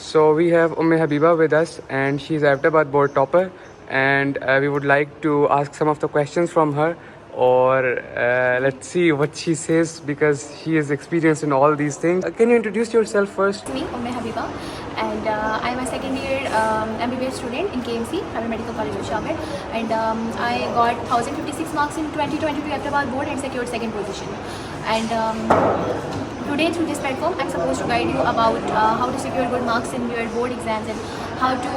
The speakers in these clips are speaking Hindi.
So we have Habiba with us, and she's Abbottabad board topper, and we would like to ask some of the questions from her, or let's see what she says because she is experienced in all these things. Can you introduce yourself first? Me, Habiba, and I'm a second year MBBS student in KMC, Private Medical College of Shamir, and I got 1056 marks in 2022 Abbottabad board and secured second position. And today through this platform, I'm supposed to guide you about how to secure good marks in your board exams and how to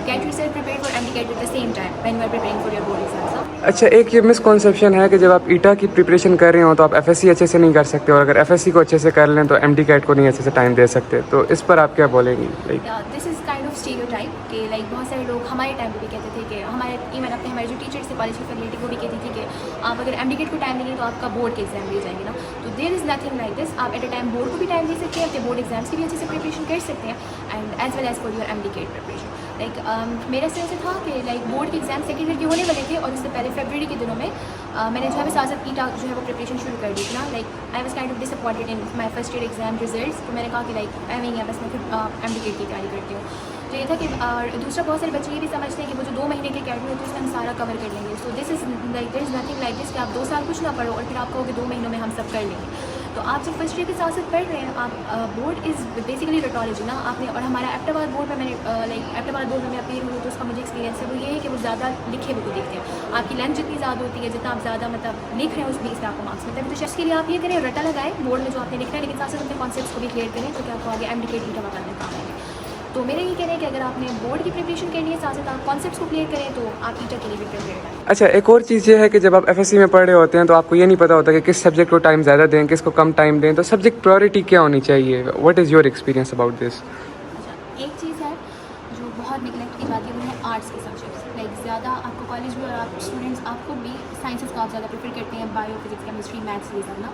get yourself prepared for MDCAT at the same time when you are preparing for your board exams. अच्छा, एक ये मिसकॉन्सेप्शन है कि जब आप ईटा की प्रिपरेशन कर रहे हो तो आप एफएससी अच्छे से नहीं कर सकते, और अगर एफएससी को अच्छे से कर लें तो एमडीकैट को नहीं अच्छे से टाइम दे सकते, तो इस पर आप क्या बोलेंगी? This is kind of stereotype कि बहुत सारे लोग हमारे टाइम पे भी कहते थे कि हमारे जो टीचर्स थे कॉलेज की फैकल्टी वो भी कहती थी कि आप अगर एमडीकैट को टाइम देंगे तो आपका बोर्ड के एग्जाम दे जाएंगे ना। तो there is nothing like this. आप एट अ टाइम बोर्ड को भी टाइम दे सकते हैं, अपने बोर्ड एग्जाम्स की भी अच्छे से प्रिपरेशन कर सकते हैं, and as well as for your MDCAT preparation. मेरा सेंस था कि बोर्ड के एग्जाम सेकेंड ईयर के होने वाले थे, और उससे पहले फरवरी के दिनों में मैंने जो है साथ ईटा जो है वो प्रिपरेशन शुरू कर दी थी ना। I was kind of disappointed in my first year exam results. तो मैंने कहा कि मैं नहीं है, बस मैं फिर एमडीकैट की तैयारी करती हूँ। तो ये था कि और दूसरा बहुत सारे बच्चे ये भी समझते हैं कि वो जो 2 महीने के अकेडमी होती है उसमें हम सारा कवर कर लेंगे। So this is there is nothing like this कि आप 2 साल कुछ ना पढ़ो और फिर आप कहोगे 2 महीनों में हम सब कर लेंगे। तो आप जब फर्स्ट ईयर के साथ साथ पढ़ रहे हैं, आप बोर्ड इज़ बेसिकली रेटोलॉजी ना आपने। और हमारा एबटाबाद बोर्ड में मैंने एबटाबाद बोर्ड में मैं अपीयर हुई तो उसका मुझे एक्सपीरियंस है वो ये है कि वो ज़्यादा लिखे हुए को देखते हैं। आपकी लेंथ जितनी ज़्यादा होती है, जितना आप ज़्यादा लिख रहे हैं उस बेस पर आपको मार्क्स मिलता है। तो शख्स के लिए आप ये करें, रटा लगाएं बोर्ड में जो आपने लिखना है, लेकिन साथ साथ अपने कॉन्सेप्ट्स को भी क्लियर करें तो क्या आपको आगे एमडीकैट भी करने का काम आएगा। तो मेरा ये कहना है कि अगर आपने बोर्ड की प्रिपरेशन करनी है, साथ साथ आप कॉन्सेप्ट्स को क्लियर करें तो आप टीचर के लिए भी प्रिपेयर हैं। अच्छा, एक और चीज़ ये है कि जब आप एफएससी में पढ़ रहे होते हैं तो आपको ये नहीं पता होता कि किस सब्जेक्ट को टाइम ज़्यादा दें, किसको कम टाइम दें, तो सब्जेक्ट प्रायोरिटी क्या होनी चाहिए? What is your experience about this? एक चीज़ है जो बहुत निगलेक्ट की जाती है, वो है आर्ट्स के सब्जेक्ट्स। ज़्यादा आपको कॉलेज में और आप स्टूडेंट्स आपको भी साइंसेस को आप ज़्यादा प्रेफर करते हैं, बायो, फिजिक्स, केमिस्ट्री, मैथ्स ये सब ना।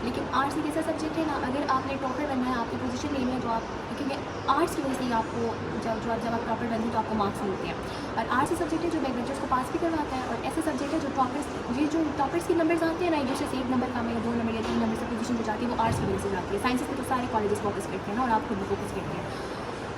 लेकिन आर्ट्स एक ऐसा सब्जेक्ट है ना, अगर आपने टॉपर बनना है, आपकी पोजीशन लेनी है, तो आप क्योंकि आर्ट्स की वजह से ही आपको जब आप टॉपर बनते हैं तो आपको मार्क्स मिलते हैं। और आर्ट्स एक सब्जेक्ट है जो बैकबेंचर्स को पास भी करवाता है, और ऐसे सब्जेक्ट है जो टॉपर्स के नंबर्स आते हैं ना, एक दूसरे से 1 नंबर कम या 2 नंबर या 3 नंबर से पोजीशन जो जाती है वो आर्ट्स की वजह से जाती है। साइंसेस में तो सारे कॉलेजेस फोकस करते हैं ना, और आप खुद भी फोकस करते हैं।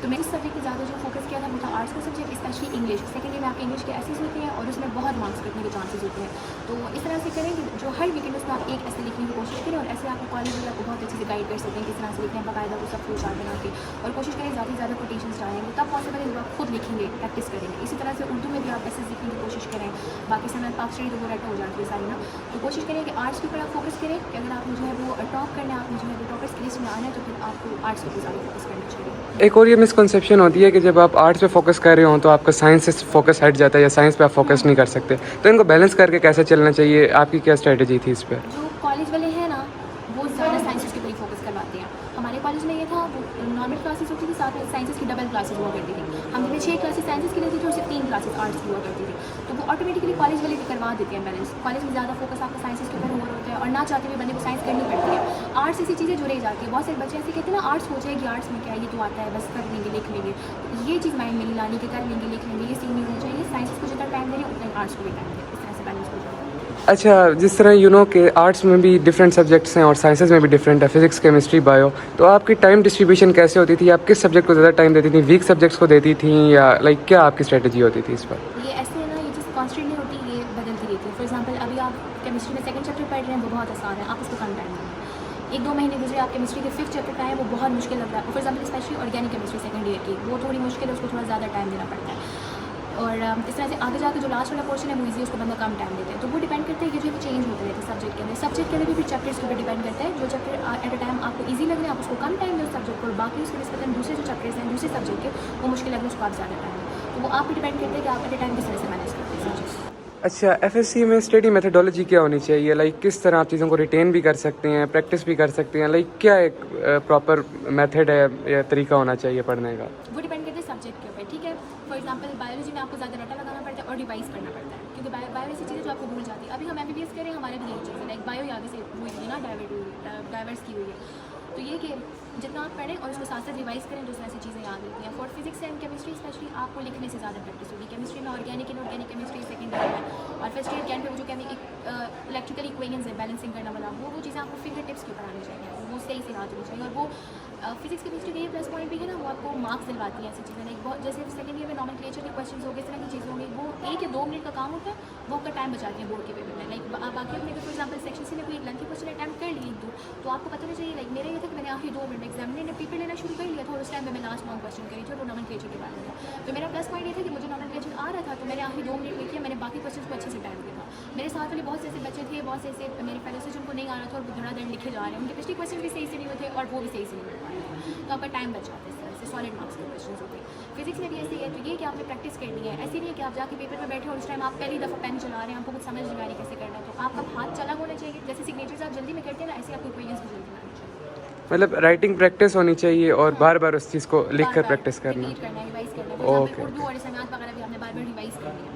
तो मैंने इस सब्जेक्ट पे ज़्यादा जो फोकस किया था वो था आर्ट्स का subject, specially English. Second year में आपके इंग्लिश के एसेस होते हैं और उसमें बहुत मार्क्स कटने के चांसेस होते हैं। तो इस तरह से करें कि जो हर वीकेंड उसमें आप एक ऐसे लिखने की कोशिश करें, और ऐसे आपको कॉलेज वाले आपको बहुत अच्छे से गाइड कर सकते हैं किस तरह से लिखना है, बाकायदा वो सब फ्लो चार्ट बना के। और कोशिश करें ज़्यादा से ज़्यादा कोटेशंस डालेंगे, तब पॉसिबल है जब आप खुद लिखेंगे, प्रैक्टिस करेंगे। इसी तरह से उर्दू में भी आप ऐसे लिखने की कोशिश करें। बाकी समय पाक स्टडी तो वो रटा हो जाती है सारी ना। तो कोशिश करें कि आर्ट्स के ऊपर आप फोकस करें कि अगर आपने जो है वो टॉप करना है, आपने जो है वो टॉपर्स की लिस्ट में आना है, तो फिर आपको आर्ट्स के ऊपर ज़्यादा फोकस करना चाहिए। एक और ये मिसकंसेप्शन होती है कि जब आप आर्ट्स पे फोकस कर रहे हो तो आपका साइंस से फोकस हट जाता है, या साइंस पे आप फोकस नहीं कर सकते, तो इनको बैलेंस करके कैसे चलना चाहिए? आपकी क्या स्ट्रेटजी थी इस पर? जो कॉलेज वाले हैं ना, वो ज़्यादा साइंसेस के ऊपर ही फोकस करवाते हैं। हमारे कॉलेज में ये था, वो नॉर्मल क्लासेस होती थी, साथ में साइंसेस की डबल क्लासेस हुआ करती थी। हमने 6 क्लासेस साइंसेस की लेती थी और सिर्फ 3 क्लासेस आर्ट्स की हुआ करती थी। तो वो ऑटोमेटिकली कॉलेज वाले भी करवा देते हैं बैलेंस। कॉलेज में ज़्यादा फोकस आपका साइंसेस के ऊपर हो रहा होता है, और ना चाहते हुए बंदे को साइंस करनी पड़ती है। आर्ट्स ऐसी चीज़ें जो रह जाती है, बहुत सारे बच्चे ऐसे कहते हैं ना, आर्ट्स हो जाएगी, आर्ट्स में क्या, ये तो आता है, बस कर लेंगे, लिख लेंगे। तो ये चीज़ माइंड में नहीं लानी कि कर लेंगे, लिख लेंगे, ये सीन नहीं होना चाहिए। साइंसेस को जितना टाइम दे रहे हैं उतना आर्ट्स को भी टाइम दें, इस तरह से बैलेंस हो जाएगा। अच्छा, जिस तरह कि आर्ट्स में भी डिफरेंट सब्जेक्ट्स हैं और साइंसेस में भी डिफरेंट है, फिजिक्स, केमिस्ट्री, बायो, तो आपकी टाइम डिस्ट्रीब्यूशन कैसे होती थी? आप किस सब्जेक्ट को ज़्यादा टाइम देती थी? वीक सब्जेक्ट्स को देती थी, या क्या आपकी स्ट्रेटजी होती थी इस पर? ये ऐसे है ना, ये चीज़ कॉन्स्टेंट नहीं होती, ये बदलती रहती है। फॉर एग्जांपल अभी आप केमिस्ट्री में सेकंड चैप्टर पढ़ रहे हैं, वो बहुत आसान है, आप उसको कम टाइम देंगे। 1-2 महीने गुजरे, आप केमिस्ट्री के 5th चैप्टर का है, वो बहुत मुश्किल लग रहा है। For example specially organic chemistry second year की, वो थोड़ी मुश्किल है, उसको थोड़ा ज़्यादा टाइम देना पड़ता है। और इस तरह से आगे जाकर जो लास्ट वाला पोर्शन है वो ईजी, उसको बंदा कम टाइम देते हैं। तो वो डिपेंड करता है कि जो है वो चेंज होते रहते हैं सब्जेक्ट के अंदर। सब्जेक्ट के अंदर भी फिर चैप्टर्स के ऊपर डिपेंड करता है। जो चैप्टर एट अ टाइम आपको ईजी लग रहे हैं, आप उसको कम टाइम दें उस सब्जेक्ट को, और बाकी उसके निस्बतन दूसरे जो चैप्टर्स हैं दूसरे सब्जेक्ट के, वो मुश्किल लग रहे हैं, उसको आप ज़्यादा टाइम दें। तो वो आप पर डिपेंड करता है कि आप एट अ टाइम किस तरह से मैनेज करते हैं सब्जेक्ट्स। अच्छा, एफएससी में स्टडी मेथडोलॉजी क्या होनी चाहिए? किस तरह आप चीज़ों को रिटेन भी कर सकते हैं, प्रैक्टिस भी कर सकते हैं? क्या एक प्रॉपर मेथड है या तरीका होना चाहिए पढ़ने का? वो डिपेंड करते हैं सब्जेक्ट के ऊपर, ठीक है। फॉर एग्जांपल बायोलॉजी में आपको ज़्यादा रटा लगाना पड़ता है और रिवाइज करना पड़ता है, क्योंकि बायो ऐसी चीज़ें जो आपको भूल जाती है। अभी हम एमबीबीएस करें, हमारे भी यही चीज़ है, बायो आगे से हुई है ना, डाइवर्स की हुई है। तो ये कि जितना आप पढ़ें और उसको साथ साथ रिवाइज करें, तो ऐसी चीज़ें याद रहती हैं। For physics and chemistry specially आपको लिखने से ज़्यादा प्रैक्टिस होगी। केमिस्ट्री में organic inorganic chemistry second year में, और फर्स्ट ईयर कैन पे जो इलेक्ट्रिकल इक्वेशंस है बैलेंसिंग करना वाला, वो चीज़ें आपको फिंगर टिप्स के ऊपर आनी चाहिए, वो सही से याद होनी चाहिए। और वो फिजिक्स केमिस्ट्री का ये प्लस पॉइंट भी है ना, वो आपको मार्क्स दिलवाती हैं ऐसी चीज़ें। लाइक बहुत जैसे सेकंड ईयर में नॉमेनक्लेचर के क्वेश्चन हो गए, इस तरह की चीज़ें होंगी, वो 1 या 2 मिनट का काम होता है, वो आपका टाइम बचाती है बोर्ड के पेपर में। लाइक बाकी अपने फॉर एग्जाम्पल सेक्शन से कोई लेंथी क्वेश्चन अटैम्प्ट कर लिए दो, तो आपको पता नहीं चाहिए। लाइक मेरा ये था कि मैंने आखिरी 2 मिनट एग्जामिनर ने पेपर लेना शुरू कर लिया था, और उस टाइम में मैं लास्ट लॉन्ग क्वेश्चन करी थी, और वो नॉमेनक्लेचर के बारे में था। तो मेरा प्लस पॉइंट ये था कि मुझे नॉमेनक्लेचर आ रहा था, तो मैंने आखिरी 2 मिनट में किया, मैंने बाकी क्वेश्चन को अच्छे से टाइम दिया था। मेरे साथ वाले बहुत से ऐसे बच्चे थे, बहुत से ऐसे मेरे पहले से जिनको नहीं आ रहा था, और वो धड़ाधड़ लिखे जा रहे हैं, उनके पिछले क्वेश्चन भी सही से नहीं होते और वो भी सही से नहीं हो पाए, तो आपका टाइम बच जाता है। इस तरह से सॉलिड मार्क्स के क्वेश्चन होते हैं। फिजिक्स में भी ऐसे ही है, तो ये कि आपने प्रैक्टिस करनी है। ऐसे नहीं है कि आप जाके पेपर में बैठे और उस टाइम आप पहली दफ़ा पेन चला रहे हैं, आपको कुछ समझ नहीं आ रही कैसे करना है, तो आपका हाथ चला होना चाहिए। जैसे सिग्नेचर्स आप जल्दी में करते हैं ना, ऐसे आपको इक्वेशंस भी जल्दी आनी चाहिए। मतलब राइटिंग प्रैक्टिस होनी चाहिए और बार बार उस चीज़ को लिख कर प्रैक्टिस करना। रिपीट करना है, रिवाइज करना है। ओके। उर्दू और इसमें वगैरह भी आपने बार बार रिवाइज करनी है।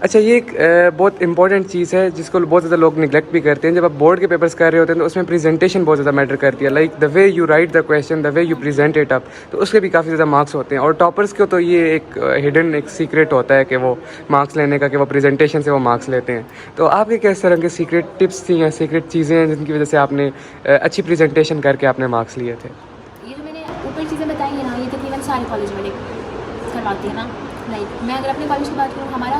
अच्छा, ये एक बहुत इंपॉर्टेंट चीज़ है जिसको बहुत ज़्यादा लोग निगलेक्ट भी करते हैं। जब आप बोर्ड के पेपर्स कर रहे होते हैं तो उसमें प्रेजेंटेशन बहुत ज़्यादा मैटर करती है। Like the way you right the question, the way you present it up, तो उसके भी काफ़ी ज़्यादा मार्क्स होते हैं। और टॉपर्स को तो ये एक हिडन एक सीक्रेट होता है कि वो मार्क्स लेने का, कि वो प्रेजेंटेशन से वो मार्क्स लेते हैं। तो आपके किस तरह के सीक्रेट टिप्स थी या सीक्रेट चीज़ें हैं जिनकी वजह से आपने अच्छी प्रेजेंटेशन करके आपने मार्क्स लिए थे? ये जो मैंने ऊपर चीज़ें बताई हैं ना, ये तकरीबन सारे कॉलेज वाले करवाते हैं ना। लाइक मैं अगर अपने कॉलेज की बात करूँ, हमारा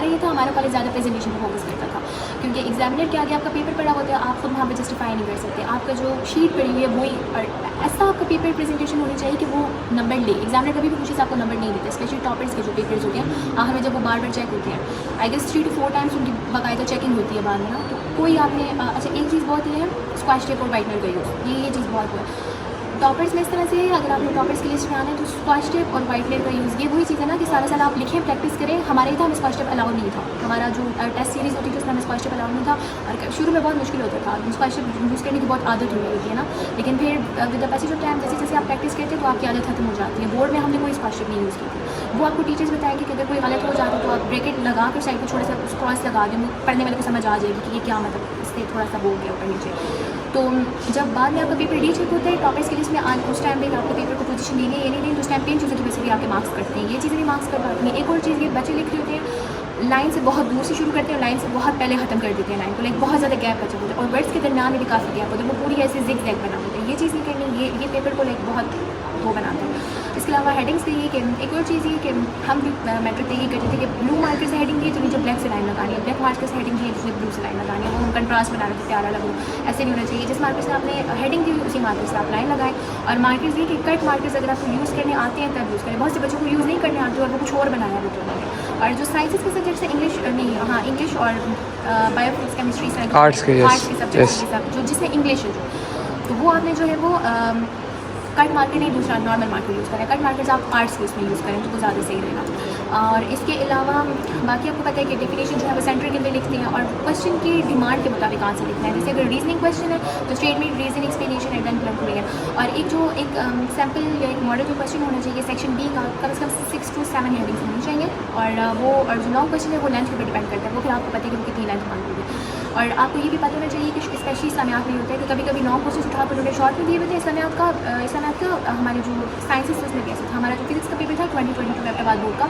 ये था, हमारा कॉलेज ज़्यादा प्रेजेंटेशन पर फोकस करता था, क्योंकि एग्जामिनर के आगे आपका पेपर पड़ा होता है, आप खुद वहाँ पे जस्टिफाई नहीं कर सकते। आपका जो शीट पड़ी हुई है वही, और ऐसा आपका पेपर प्रेजेंटेशन होनी चाहिए कि वो नंबर ले। एग्जामिनर कभी भी कुछ चीज़ आपको नंबर नहीं देते, स्पेशली टॉपर्स के जो पेपर्स होते हैं, आखिर में जब वो बार बार चेक होते हैं। आई गेस 3 to 4 टाइम्स उनकी बाकायदा चेकिंग होती है बाद में ना। तो कोई आपने अच्छा, एक चीज़ बहुत ये है, स्क्वाश टेप और वाइटनर का यूज़, ये चीज़ बहुत है टॉपर्स में। इस तरह से है, अगर आपने टॉपर्स की लिस्ट में आना है तो स्क्वाश टेप और वाइटनर का यूज़, ये वही चीज़ है ना कि सारा साल आप लिखें, प्रैक्टिस करें। हमारे था, हमें स्क्वाश टेप अलाउड नहीं था। हमारा जो टेस्ट सीरीज़ होती थी उसमें हमें स्क्वाश टेप अलाउड नहीं था, और शुरू में बहुत मुश्किल होता था। स्क्वाश टेप यूज़ करने की बहुत आदत हुई होती है ना, लेकिन फिर with the passage of time जैसे जैसे आप प्रैक्टिस करते हैं तो आपकी आदत खत्म हो जाती है। बोर्ड में हमने कोई स्क्वाश टेप नहीं यूज़ की थी। वो आपको टीचर्स बताएंगे कि अगर कोई गलत हो जाता है तो आप ब्रैकेट लगा कर साइड पर थोड़ा सा क्रॉस लगा दें, पढ़ने वाले को समझ आ जाएगी कि ये क्या मतलब, इससे थोड़ा सा बोल गया ऊपर नीचे। तो जब बाद में आपका पेपर रीचेक होता है, टॉपर्स की लिस्ट में उस टाइम पे आपको पेपर को पोजीशन देनी है या नहीं देनी, तो उस टाइम 3 चीज़ों की वजह से भी आपके मार्क्स कटते हैं। ये चीज़ें भी मार्क्स करवाती हैं। एक और चीज़, ये बच्चे लिख रहे होते हैं, लाइन से बहुत दूर से शुरू करते हैं और लाइन से बहुत पहले ख़त्म कर देते हैं लाइन को। लाइक बहुत ज़्यादा गैप बचा होता है, और वर्ड्स के दरमियान में भी काफ़ी गैप होता है, वो पूरी ऐसे जिग जैग बना होता है। ये चीज़ नहीं करनी, ये पेपर को लाइक बहुत वो बनाते हैं। इसके अलावा हेडिंग्स के लिए कि एक और चीज़ ये कि हम मैट्रिक में ये करते थे कि ब्लू मार्कर से हेडिंग दी तो नीचे ब्लैक से लाइन लगानी है, ब्लैक मार्कर से हेडिंग दी जिसमें ब्लू से लाइन लगानी है, वो हम कंट्रास्ट बना रहे थे, प्यारा लगो। ऐसे नहीं होना चाहिए। जिस मार्कर से आपने हेडिंग दी उसी मार्कर से आप लाइन लगाएं। और मार्कर्स ये कि कट मार्कर्स अगर आपको यूज़ करने आते हैं तब यूज़ करें। बहुत से बच्चों को यूज़ नहीं करने आते और वो कुछ और बनाया होता है। और जो साइंसेस के सब्जेक्ट है, इंग्लिश नहीं, हाँ इंग्लिश और बायोफिजिक्स, केमिस्ट्री, आर्ट्स के सब्जेक्ट जो जिसमें इंग्लिश है तो वो आपने जो है वो कट मार्कर नहीं, दूसरा नॉर्मल मार्कर यूज़ करें। कट मार्कर्स आप आर्ट्स के उसमें यूज़ करें तो वो ज़्यादा सही रहेगा। और इसके अलावा बाकी आपको पता है कि डेफिनेशन जो है वो सेंटर के अंदर लिखते हैं और क्वेश्चन की डिमांड के मुताबिक आंसर लिखना है। जैसे अगर रीजनिंग क्वेश्चन है तो statement, reason, explanation and then conclusion है। और एक सैम्पल या एक मॉडल जो क्वेश्चन होना चाहिए सेक्शन बी का, कम से कम 6 to 7 हेडिंग्स होनी चाहिए। और जो लॉन्ग क्वेश्चन है वो लेंथ पे डिपेंड करता है, वो फिर आपको पता है कि वो कितनी लेंथ मांग होगी। और आपको ये भी पता होना चाहिए कि स्पेशली इस्लामियात में होता है कि कभी कभी लॉन्ग क्वेश्चन उठाकर उन्होंने शॉर्ट में दिए हुए थे। इस्लामियात का हमारे जो साइंसेस उसमें कैसे था, हमारा जो फिजिक्स का पेपर था 2022 एबटाबाद बोर्ड का,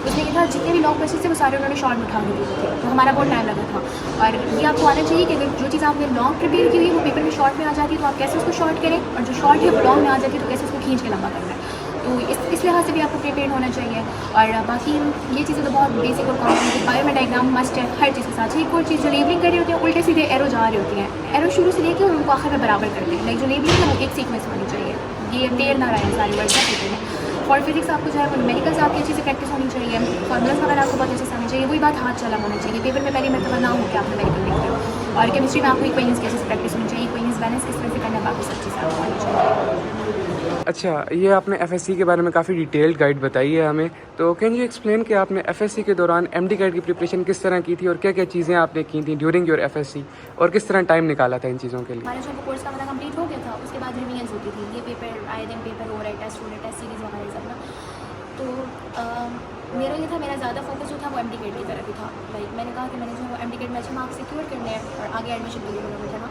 उसमें ये था जितने भी लॉन्ग क्वेश्चन थे वो सारे उन्होंने शॉर्ट में उठा के दिए थे, तो हमारा बहुत टाइम लगा था। और ये आपको आना चाहिए कि अगर जो चीज़ आपने लॉन्ग प्रिपेयर की हुई वो पेपर में शॉर्ट में आ जाती है तो आप कैसे उसको शॉर्ट करें, और जो शॉर्ट है वो लॉन्ग में आ जाती है तो कैसे उसको खींच के लंबा करना है। तो इस लिहाज से भी आपको प्रिपेयर होना चाहिए। और बाकी ये चीज़ें तो बहुत बेसिक और कॉमन है। बायो में डायग्राम मस्ट है हर चीज़ के साथ। एक और चीज़, जो लेबलिंग कर रही होती है उल्टे सीधे एरो जा रही होती हैं, एरो शुरू से लेकर उनको आखिर में बराबर करते हैं। लाइक जो लेबलिंग है वो एक सीक्वेंस होनी चाहिए, ये टेढ़ ना रहे सारी वर्ड्स का पेपर में। फॉर फिजिक्स आपको जो है वो न्यूमेरिकल्स आपकी अच्छे से प्रैक्टिस होनी चाहिए, फॉर्मूलाज वगैरह आपको बहुत अच्छे से आना चाहिए। वही बात हाथ चला होना चाहिए, पेपर में पहली मरतबा ना हो कि आप न्यूमेरिकल लिख रहे हो। और केमिस्ट्री में आपको इक्वेशंस की अच्छे से प्रैक्टिस होनी चाहिए, इक्वेशंस बैलेंस किस तरह से करना है, बाकी सब चीज़ें आपको आनी चाहिए। अच्छा, ये आपने एफएससी के बारे में काफ़ी डिटेल्ड गाइड बताई है हमें, तो कैन यू एक्सप्लेन कि आपने एफएससी के दौरान एमडी गाइड की प्रिपरेशन किस तरह की थी और क्या क्या चीज़ें आपने की थी ड्यूरिंग योर एफएससी, और किस तरह टाइम निकाला था इन चीज़ों के लिए? हमारा जो कोर्स का मतलब कंप्लीट हो गया था, उसके बाद रिवीजन्स होती थी, ये पेपर आए दिन पेपर हो रहा है, टेस्ट सीरीज़ वगैरह सब ना। तो मेरा ये था, मेरा ज़्यादा फोकस जो था वो एमडी गाइड की तरफ ही था। लाइक मैंने कहा कि मैंने जो है वो एमडी गाइड में अच्छे मार्क्स सिक्योर करने हैं और आगे एडमिशन के लिए मेरा था ना।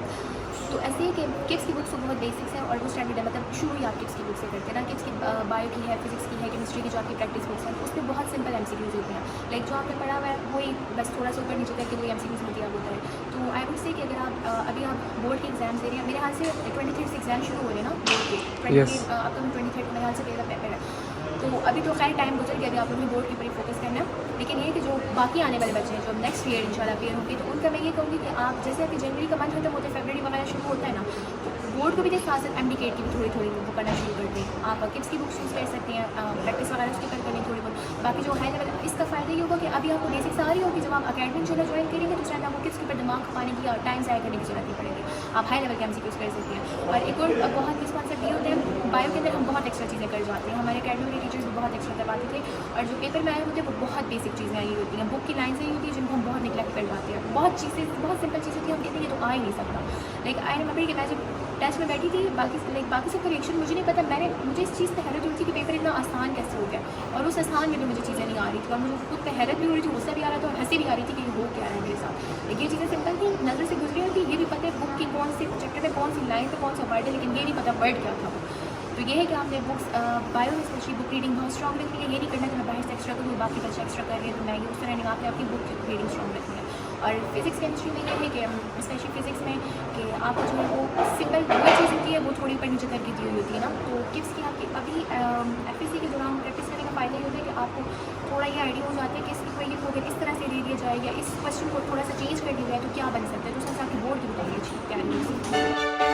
तो ऐसे ही कि किड्स की बुक्स तो बहुत बेसिक्स हैं और वो स्टैंडर्ड है, मतलब शुरू ही आप किड्स की बुक से करते हैं ना। किड्स की बायो की है, फिजिक्स की है, केमिस्ट्री की जो आपकी प्रैक्टिस बुक्स हैं उसमें बहुत सिंपल MCQs होते हैं, लाइक जो आपने पढ़ा हुआ है वही बस थोड़ा सा ऊपर नीचे करके वही MCQs में दिया होता है। तो आई वुड से कि अगर आप अभी आप बोर्ड के एग्जाम्स दे रहे हैं, मेरे हाल से 23 से एग्जाम शुरू हो रहे हैं ना बोर्ड के, 23 आपका 23 मेरे हाल से पहला पेपर है। तो अभी तो खैर टाइम गुजर गया, अभी आप लोगों ने बोर्ड के ऊपर ही फोकस करना है। लेकिन ये कि जो बाकी आने वाले बच्चे हैं जो नेक्स्ट ईयर इंशाल्लाह क्लियर होंगे, तो उनका मैं ये कहूँगी कि आप जैसे अभी जनवरी का मंथ खत्म होता है, फरवरी वगैरह शुरू होता है ना, तो बोर्ड को भी के साथ साथ MD की भी थोड़ी थोड़ी वो पढ़ना शुरू कर दें। आप किड्स की बुक्स यूज़ कर सकते हैं, प्रैक्टिस वगैरह उसकी कर लें थोड़ी बहुत। बाकी जो हाई लेवल, इसका फ़ायदा ये होगा कि अभी आपको बेसिक्स आ रही होगी, जब आप अकेडमी इंशाल्लाह ज्वाइन करेंगे तो उस टाइम आपको किड्स के ऊपर दिमाग खपाने की और टाइम ज़ाया करने की जरूरत नहीं पड़ेगी, आप हाई लेवल के MCQs कर सकते हैं। और एक और बहुत रिस्पॉन्सिव ये होता है, बायो के अंदर हम बहुत एक्स्ट्रा चीज़ें कर जाते हैं, हमारे अकेडमी के टीचर्स भी बहुत एक्स्ट्रा करवाते थे, और जो पेपर में आए होते हैं वो बहुत बेसिक चीज़ें आई होती हैं, बुक की लाइन से ही होती है जिनको हम बहुत निगलेक्ट कर जाते हैं। बहुत चीज़ें बहुत सिंपल चीज़ें थी, हम कहते हैं ये तो आ ही नहीं सकता। लाइक आई रिमेंबर कि मैं जब टेस्ट में बैठी थी, बाकी सबका रिएक्शन मुझे नहीं पता, मुझे इस चीज़ पर हैरत हुई थी कि पेपर इतना आसान कैसे हो गया, और उस आसान में भी मुझे चीज़ें नहीं आ रही थी, और मुझे खुद पर हैरत भी हो रही थी, गुस्सा भी आ रहा था और हंसी भी आ रही थी कि ये हो क्या रहा है मेरे साथ। लेकिन ये चीज़ें सिंपल थी, नज़र से गुजरी हुई थी, ये भी पता है बुक की कौन से चैप्टर में कौन सी लाइन पे कौन सा वर्ड है, लेकिन ये नहीं पता वर्ड क्या था। तो ये है कि आपने बुक्स बायो में स्पेशली बुक रीडिंग बहुत स्ट्रॉन्ग रखनी है। ये नहीं करना कि मैं बाहर से एक्स्ट्रा करूँ, बाकी बच्चे एक्स्ट्रा कर रहे हैं तो मैं ये उस तरह नहीं, आपने अपनी बुक रीडिंग स्ट्रॉन्ग रखनी है। और फिजिक्स केमिस्ट्री में ये है कि स्पेशली फिजिक्स में कि आपको जो है वो सिंपल कोई चीज़ होती है वो थोड़ी ऊपर नीचे करके दी हुई होती है ना। तो किड्स की आपकी अभी FSC के दौरान प्रैक्टिस करने का फ़ायदा ये होता है कि आपको थोड़ा ये आइडिया हो जाता है कि इसको ये अगर इस तरह से दे दिया जाए या इस क्वेश्चन को थोड़ा सा चेंज कर दिया जाए तो क्या बन सकता है, तो उसके साथ बोर्ड की बताइए अच्छी तैयारी।